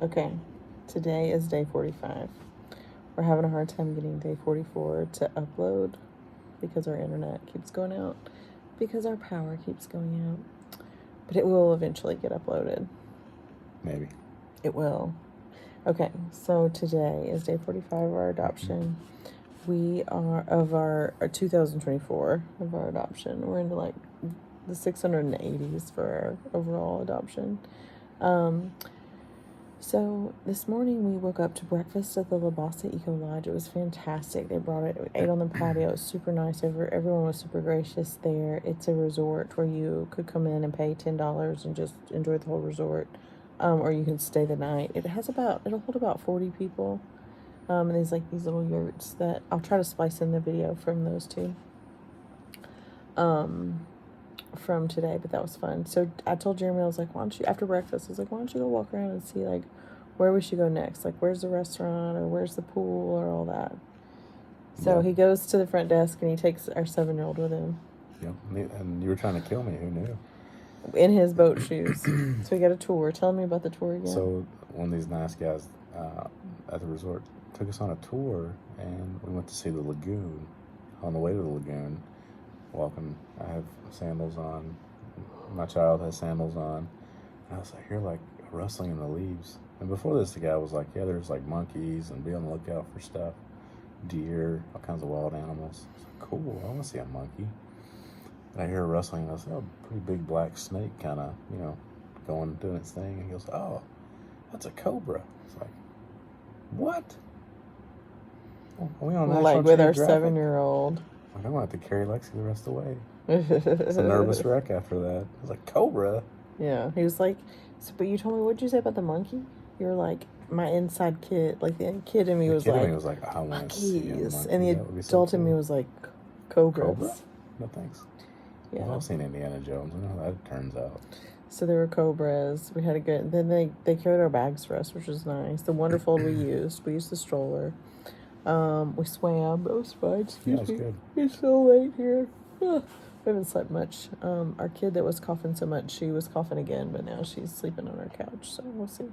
Okay, today is day 45. We're having a hard time getting day 44 to upload because our internet keeps going out, because our power keeps going out. But it will eventually get uploaded. Maybe. It will. Okay, so today is day 45 of our adoption. We are, of our 2024 of our adoption. We're into like the 680s for our overall adoption. So this morning we woke up to breakfast at the Labasa Eco Lodge. It was fantastic. They brought it. We ate on the patio. It was super nice. Everyone was super gracious there. It's a resort where you could come in and pay $10 and just enjoy the whole resort, or you can stay the night. It'll hold about 40 people, and there's like these little yurts that I'll try to splice in the video from those two. From today, but that was fun. So I told Jeremy, I was like, why don't you, after breakfast, I was like, why don't you go walk around and see, like, where we should go next? Like, where's the restaurant, or where's the pool, or all that. So he goes to the front desk, and he takes our 7-year-old with him. Yep, and you were trying to kill me. Who knew? In his boat shoes. So we got a tour. Tell me about the tour again. So one of these nice guys at the resort took us on a tour, and we went to see the lagoon. On the way to the lagoon, walking, I have sandals on. My child has sandals on. And I was like, hear like a rustling in the leaves. And before this, the guy was like, yeah, there's like monkeys, and be on the lookout for stuff. Deer, all kinds of wild animals. I was like, cool, I want to see a monkey. And I hear a rustling, and I was like, oh, pretty big black snake kind of, doing its thing. And he goes, oh, that's a cobra. It's like, what? Are we on National like with our Geographic? 7-year-old. I'm going to have to carry Lexi the rest of the way. It's a nervous wreck after that. I was like, cobra? Yeah, he was like, so, but you told me, what'd you say about the monkey? You were like, my inside kid, like the kid in me was like, I want to see a monkey. And the adult in me was like, cobras. Cobra? No thanks. Yeah. Well, I've seen Indiana Jones. I know how that turns out. So there were cobras. We had a good. Then they carried our bags for us, which was nice. The Wonderfold we used the stroller. We swam. It was fine. Excuse me. Yeah, it was good. It's so late here. We haven't slept much. Our kid that was coughing so much, she was coughing again, but now she's sleeping on our couch. So we'll see.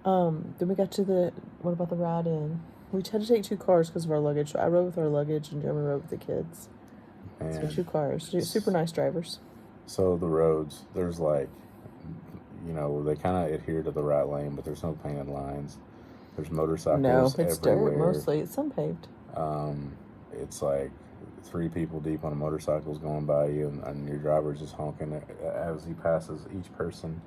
Then we got to what about the ride in? We had to take 2 cars because of our luggage. So I rode with our luggage, and Jeremy rode with the kids. So 2 cars. Super nice drivers. So the roads, there's like, they kind of adhere to the right lane, but there's no painted lines. There's motorcycles No, it's everywhere. dirt mostly. It's some paved. It's like 3 people deep on a motorcycles going by you, and your driver's just honking as he passes each person.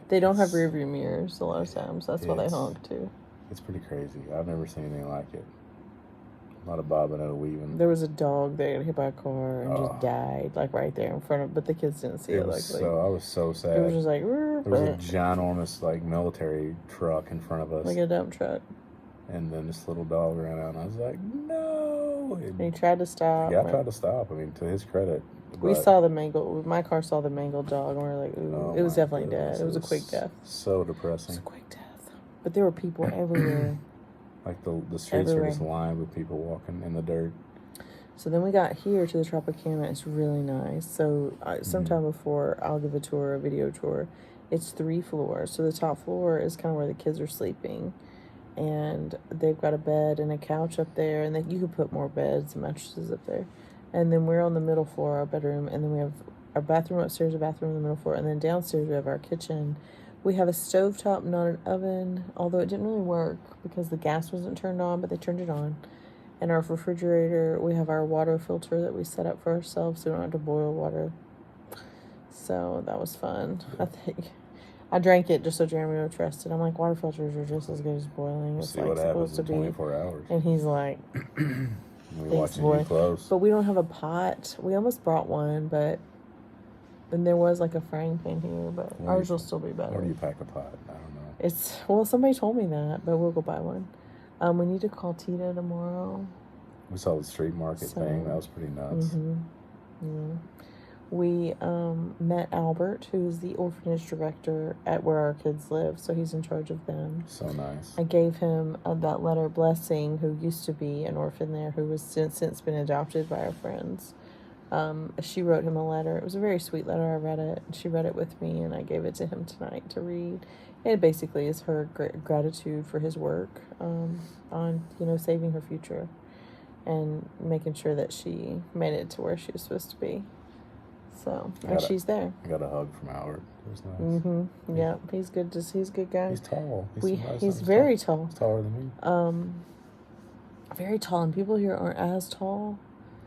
They don't have rear view mirrors a lot of times. That's why they honk too. It's pretty crazy. I've never seen anything like it. A lot of bobbing and a weaving. There was a dog that got hit by a car and just died, like right there in front of. But the kids didn't see it. I was so sad. It was just like there was a ginormous like military truck in front of us, like a dump truck. And then this little dog ran out, and I was like, no. And he tried to stop. Yeah, I tried to stop. I mean, to his credit. We saw the mangled. My car saw the mangled dog, and we were like, ooh, it was definitely dead. It was a quick death. So depressing. It was a quick death. But there were people everywhere. Like the streets were just lined with people walking in the dirt. So then we got here to the Tropicana. It's really nice. So sometime before, I'll give a video tour. It's 3 floors. So the top floor is kind of where the kids are sleeping. And they've got a bed and a couch up there. And then you could put more beds and mattresses up there. And then we're on the middle floor, our bedroom. And then we have our bathroom upstairs, a bathroom on the middle floor. And then downstairs we have our kitchen. We have a stovetop, not an oven, although it didn't really work because the gas wasn't turned on, but they turned it on. And our refrigerator, we have our water filter that we set up for ourselves so we don't have to boil water. So that was fun. I think I drank it just so Jeremy would trust it. I'm like, water filters are just as good as boiling. It's like supposed to be. 24 hours. And he's like, we're watching you close. But we don't have a pot. We almost brought one, but and there was like a frying pan here, but ours will still be better. Where do you pack a pot? I don't know. Somebody told me that, but we'll go buy one. We need to call Tita tomorrow. We saw the street market thing. That was pretty nuts. Mm-hmm. Yeah. We met Albert, who's the orphanage director at where our kids live, so he's in charge of them. So nice. I gave him that letter, Blessing, who used to be an orphan there, who was since been adopted by our friends. She wrote him a letter. It was a very sweet letter. I read it. She read it with me, and I gave it to him tonight to read. It basically is her gratitude for his work on, saving her future and making sure that she made it to where she was supposed to be. So, and she's there. I got a hug from Howard. It was nice. Mm-hmm. Yeah, he's good. He's a good guy. He's tall. He's very tall. He's taller than me. Very tall, and people here aren't as tall.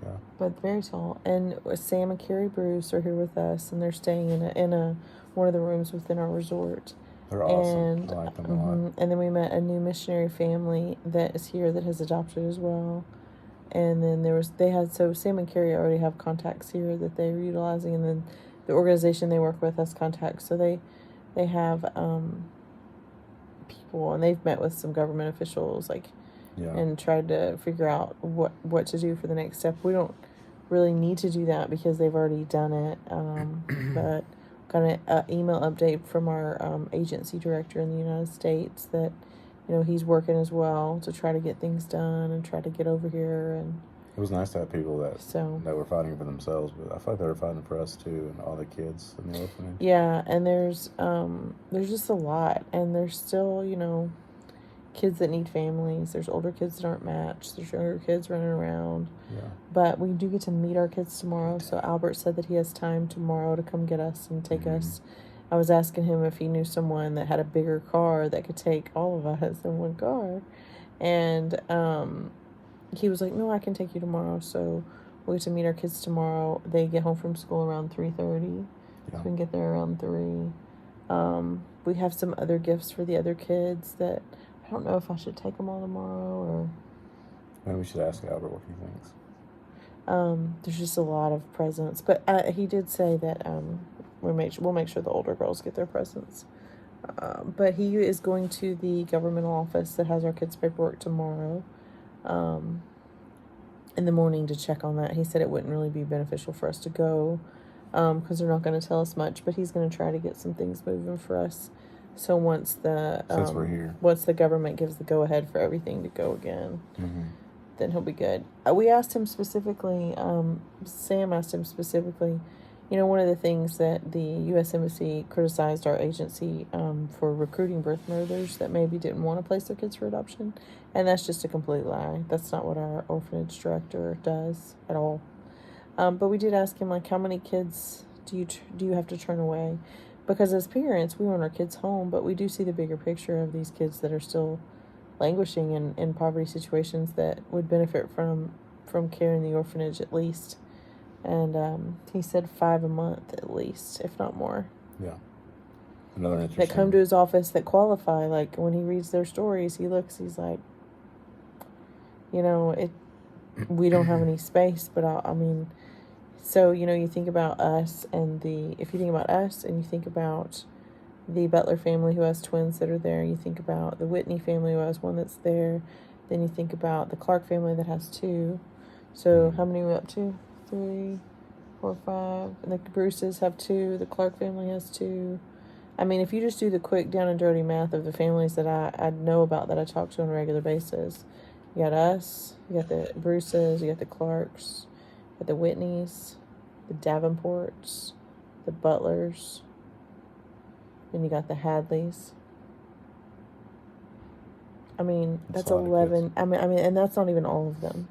Yeah. But very tall. And Sam and Carrie Bruce are here with us, and they're staying in one of the rooms within our resort. They're awesome. I like them a lot. And then we met a new missionary family that is here that has adopted as well. And then so Sam and Carrie already have contacts here that they're utilizing, and then the organization they work with has contacts. So they have people, and they've met with some government officials, and tried to figure out what to do for the next step. We don't really need to do that because they've already done it. But got an email update from our agency director in the United States that he's working as well to try to get things done and try to get over here. And it was nice to have people that were fighting for themselves, but I felt like they were fighting for us too, and all the kids in the orphanage. Yeah, and there's just a lot, and there's still kids that need families. There's older kids that aren't matched. There's younger kids running around. Yeah. But we do get to meet our kids tomorrow. So Albert said that he has time tomorrow to come get us and take us. I was asking him if he knew someone that had a bigger car that could take all of us in one car. And he was like, no, I can take you tomorrow. So we'll get to meet our kids tomorrow. They get home from school around 3:30. Yeah. So we can get there around 3. We have some other gifts for the other kids that I don't know if I should take them all tomorrow or... Maybe we should ask Albert what he thinks. There's just a lot of presents. But he did say that we'll make sure the older girls get their presents. But he is going to the governmental office that has our kids' paperwork tomorrow in the morning to check on that. He said it wouldn't really be beneficial for us to go because they're not going to tell us much. But he's going to try to get some things moving for us. So once since we're here, once the government gives the go-ahead for everything to go again, then he'll be good. We asked him specifically, Sam asked him specifically, one of the things that the U.S. Embassy criticized our agency for recruiting birth mothers that maybe didn't want to place their kids for adoption. And that's just a complete lie. That's not what our orphanage director does at all. But we did ask him, how many kids do you have to turn away? Because as parents, we want our kids home, but we do see the bigger picture of these kids that are still languishing in poverty situations that would benefit from care in the orphanage at least. And he said 5 a month at least, if not more. Yeah. Another interesting... That come to his office that qualify. Like, when he reads their stories, he's like, we don't have any space, but so, you think about us if you think about us and you think about the Butler family who has twins that are there, you think about the Whitney family who has one that's there, then you think about the Clark family that has 2. So how many are we up to? 3, 4, 5. And the Bruces have 2. The Clark family has 2. If you just do the quick down and dirty math of the families that I know about that I talk to on a regular basis, you got us, you got the Bruces, you got the Clarks, you got the Whitneys, the Davenports, the Butlers, then you got the Hadleys. That's 11. And that's not even all of them.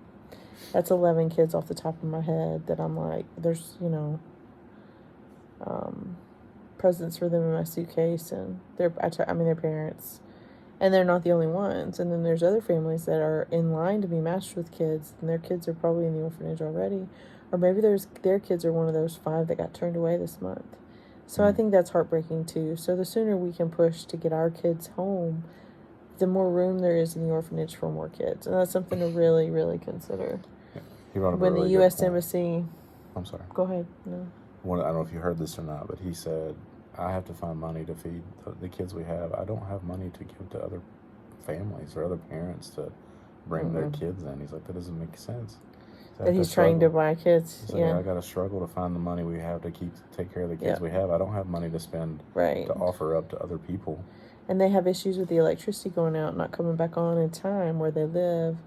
That's 11 kids off the top of my head that I'm like, there's, presents for them in my suitcase, and their parents, and they're not the only ones. And then there's other families that are in line to be matched with kids, and their kids are probably in the orphanage already, or maybe their kids are one of those 5 that got turned away this month. So I think that's heartbreaking too. So the sooner we can push to get our kids home, the more room there is in the orphanage for more kids, and that's something to really, really consider. He brought up when a really the U.S. good point. Embassy... I'm sorry. Go ahead. No. I don't know if you heard this or not, but he said, I have to find money to feed the kids we have. I don't have money to give to other families or other parents to bring their kids in. He's like, that doesn't make sense. That he's trying to buy kids. He's like, I got to struggle to find the money we have to take care of the kids we have. I don't have money to spend to offer up to other people. And they have issues with the electricity going out, not coming back on in time where they live,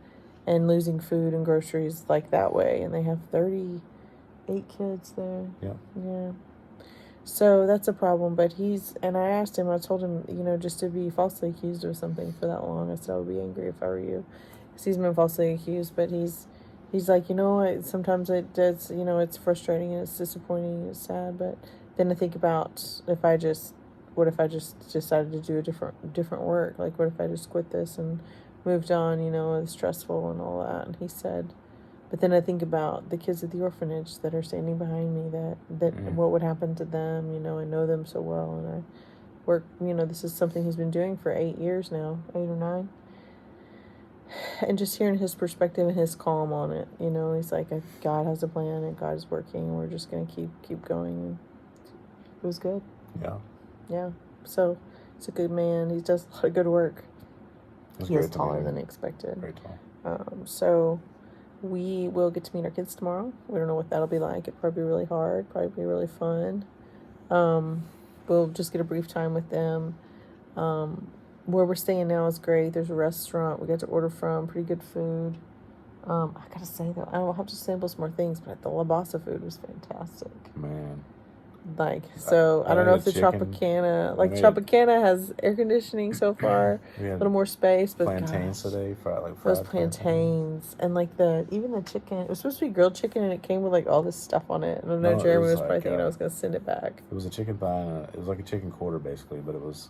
and losing food and groceries like that way. And they have 30 8 kids there. Yeah. Yeah. So that's a problem, but and I asked him, I told him, just to be falsely accused of something for that long, I said I would be angry if I were you. Because he's been falsely accused, but he's like, sometimes it does, it's frustrating and it's disappointing and it's sad, but then I think about what if I just decided to do a different work? Like, what if I just quit this and moved on, it's stressful and all that. And he said, but then I think about the kids at the orphanage that are standing behind me, that what would happen to them, I know them so well, and I work, this is something he's been doing for 8 years now, 8 or 9. And just hearing his perspective and his calm on it, he's like, God has a plan and God is working and we're just going to keep going. And it was good. Yeah. Yeah. So he's a good man. He does a lot of good work. He is taller than expected. Very tall. So we will get to meet our kids tomorrow. We don't know what that'll be like. It'll probably be really hard, probably be really fun. We'll just get a brief time with them. Where we're staying now is great. There's a restaurant we got to order from, pretty good food. I gotta say though, I will have to sample some more things, but the Labasa food was fantastic. Man. I don't know if the Tropicana, Tropicana has air conditioning so far, a little more space, but plantains today, those plantains, and even the chicken, it was supposed to be grilled chicken, and it came with all this stuff on it. And I know Jeremy was probably thinking I was going to send it back. It was a chicken thigh, and it was like a chicken quarter basically, but it was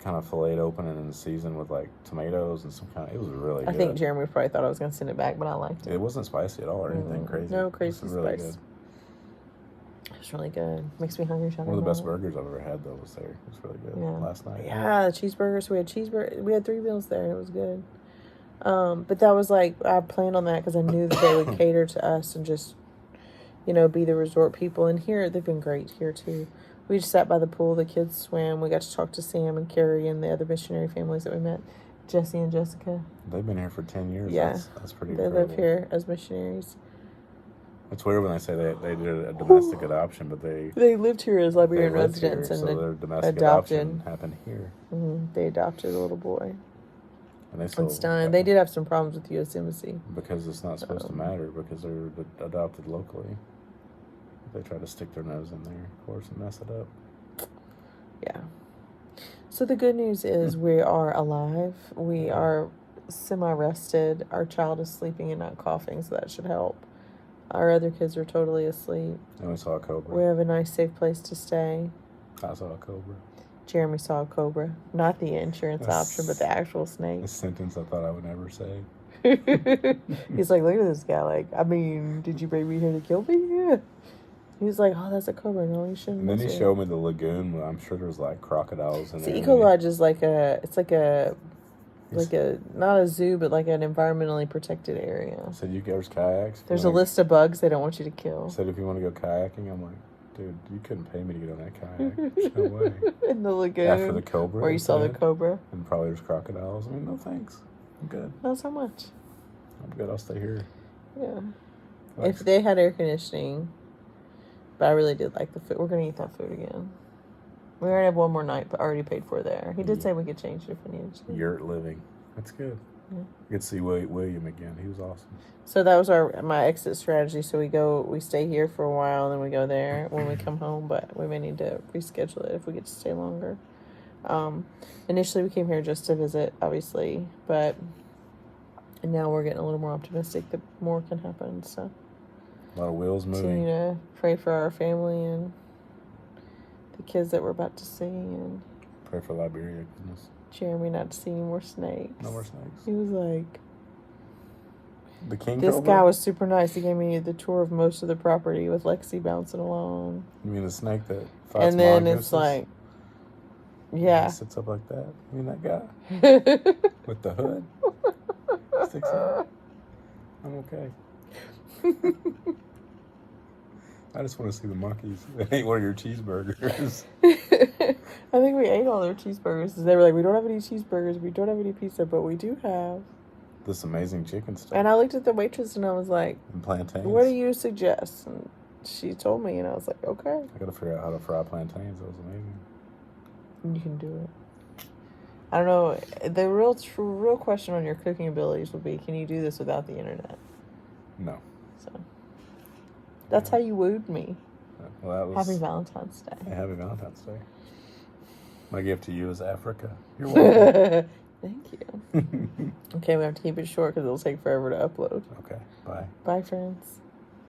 kind of filleted open and seasoned with tomatoes and it was really good. I think Jeremy probably thought I was going to send it back, but I liked it. It wasn't spicy at all or anything crazy. No crazy really spice. Good. It's really good. Makes me hungry. One of the best burgers I've ever had though was there. It was really good. Yeah. Last night. Yeah, the cheeseburgers. We had 3 meals there and it was good. But that was I planned on that because I knew that they would cater to us and just, be the resort people. And here they've been great here too. We just sat by the pool. The kids swam. We got to talk to Sam and Carrie and the other missionary families that we met, Jesse and Jessica. They've been here for 10 years. Yeah, that's pretty. They live here as missionaries. It's weird when they say they did a domestic adoption, but they lived here as Liberian residents here, and so their domestic adoption happened here. Mm-hmm. They adopted a little boy. And they still, they did have some problems with the U.S. Embassy because it's not supposed to matter because they're adopted locally. They try to stick their nose in there, of course, and mess it up. Yeah. So the good news is we are alive. We are semi-rested. Our child is sleeping and not coughing, so that should help. Our other kids are totally asleep. And we saw a cobra. We have a nice, safe place to stay. I saw a cobra. Jeremy saw a cobra. Not the insurance option, but the actual snake. A sentence I thought I would never say. He's like, look at this guy. Did you bring me here to kill me? Yeah. He's like, oh, that's a cobra. No, you shouldn't. And then he showed me the lagoon. I'm sure there's crocodiles in there. Eco Lodge is not a zoo, but an environmentally protected area. Said there's kayaks. There's a list of bugs they don't want you to kill. Said if you want to go kayaking, I'm like, dude, you couldn't pay me to get on that kayak. There's no way. In the lagoon. After the cobra. Where you saw the cobra. And probably there's crocodiles. No thanks. I'm good. Not so much. I'm good. I'll stay here. Yeah. If they had air conditioning, but I really did like the food. We're going to eat that food again. We already have one more night, but already paid for there. He did say we could change it if we needed to. Yurt living. That's good. Yeah. You could see William again. He was awesome. So that was my exit strategy. So we stay here for a while, and then we go there when we come home. But we may need to reschedule it if we get to stay longer. Initially, we came here just to visit, obviously, and now we're getting a little more optimistic that more can happen. So a lot of wheels moving. Continue to pray for our family and the kids that we're about to see, and pray for Liberia, goodness. Jeremy not to see any more snakes. No more snakes. He was like, the king. This guy was super nice. He gave me the tour of most of the property with Lexi bouncing along. You mean the snake that fights and then mongooses? It's like, yeah. He sits up like that. You mean that guy? With the hood? Sticks out. I'm okay. I just want to see the monkeys. They ate one of your cheeseburgers. I think we ate all their cheeseburgers. They were like, we don't have any cheeseburgers, we don't have any pizza, but we do have this amazing chicken stuff. And I looked at the waitress and I was like, and plantains. What do you suggest? And she told me, and I was like, okay. I got to figure out how to fry plantains. That was amazing. You can do it. I don't know. The real question on your cooking abilities would be, can you do this without the internet? No. So That's how you wooed me. Well, that was Happy Valentine's Day. Yeah, happy Valentine's Day. My gift to you is Africa. You're welcome. Thank you. Okay, we have to keep it short because it'll take forever to upload. Okay, bye. Bye, friends.